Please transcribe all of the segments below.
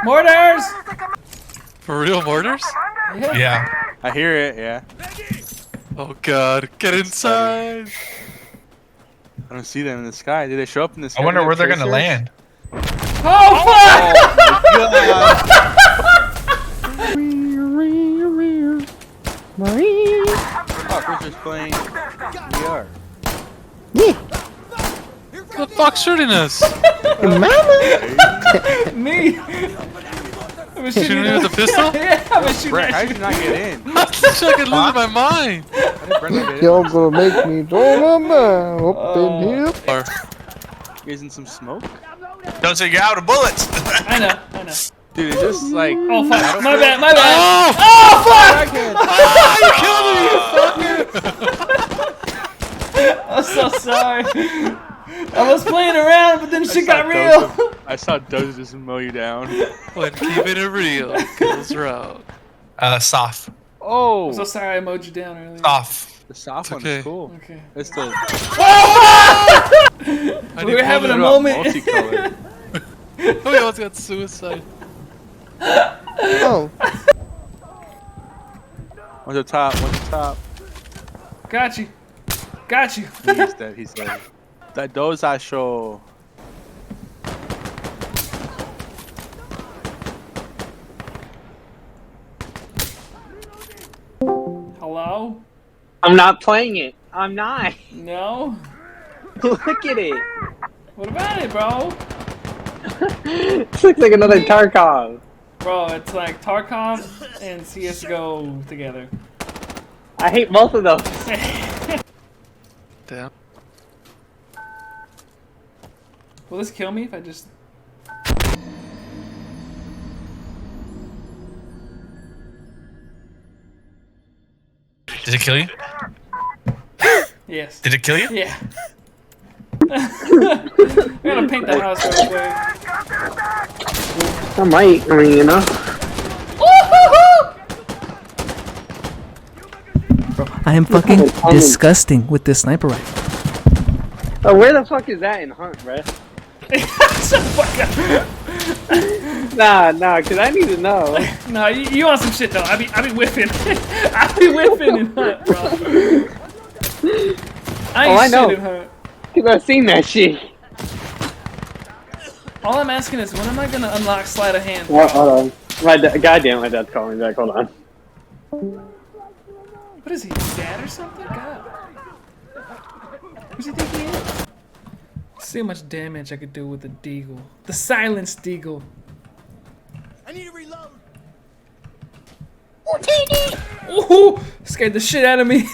Mortars! For real, mortars? Yeah. I hear it, yeah. Oh god, get inside! I don't see them in the sky. Did they show up in the sky? I wonder Do they where have they're gonna tracers? land. Oh fuck! Oh, we're just playing VR. Who the fuck's shooting us? Me! I was Shooting me with a pistol? Yeah, I was shooting Brett, how at did you. you not get in? I think I could lose my mind. How did Brett not get in? Y'all gonna make me throw my mind up in here. Or, You guys in some smoke? Don't say you're out of bullets. I know. Dude, it's just like... Oh fuck, my bad. oh! Oh fuck! Crackhead. I'm so sorry. I was playing around, but then shit got real. I saw Doze just mow you down. When keeping it real goes wrong. Soft. Oh! I'm so sorry I mowed you down earlier. Soft. The soft one's okay. cool. Okay. It's the... We were having a moment. Multicolored. Oh, we almost got suicide. Oh, One's up top, one's up top. Got you. Got you. He's dead, he's dead. That Doze I show. Hello? I'm not playing it. I'm not. No? Look at it. What about it, bro? This looks like another Tarkov. Bro, it's like Tarkov and CSGO together. I hate both of those. Damn. Will this kill me if I just... Did it kill you? Yes. Did it kill you? Yeah. We're gonna paint the house real quick. I might. I mean, you know. I am fucking disgusting with this sniper rifle. Oh, where the fuck is that in Hunt, bruh? Shut the fuck up. Nah, cause I need to know. No, you want some shit though. I be whiffing. I be whiffing in Hunt, bro. I ain't I know. shit in Hunt. Cause I've seen that shit. All I'm asking is, when am I gonna unlock sleight of hand? Hold on. Goddamn, my dad's calling me back. Hold on. What is he, dad or something? God. Who's he think he is? See how much damage I could do with the deagle. The silenced deagle. I need to reload. Ooh, scared the shit out of me.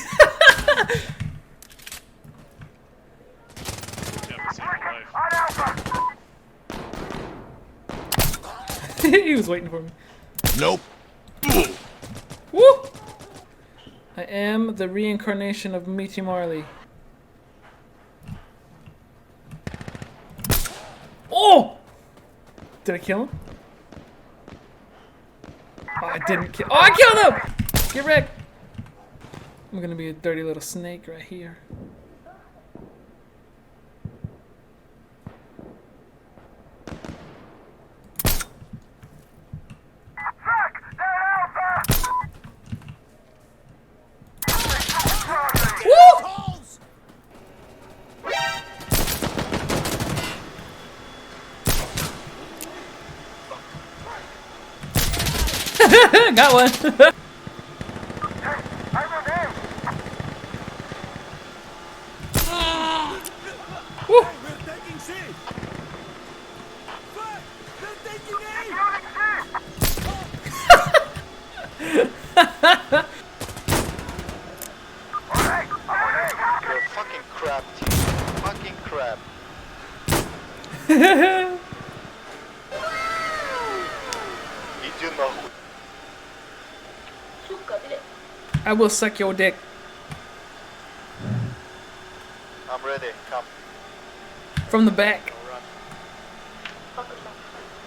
He was waiting for me. Nope. Woo! I am the reincarnation of Meaty Marley. Oh! Did I kill him? Oh, I didn't kill. Oh, I killed him! Get wrecked. I'm gonna be a dirty little snake right here. Got one. Woo. We're taking C. Fuck! They're taking You're fucking crap, team. Fucking crap. You know. I will suck your dick. I'm ready. Come. From the back. Go run.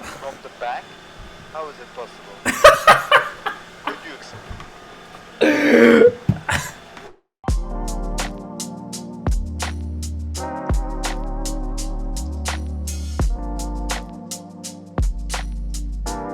From the back? How is it possible? Could you accept?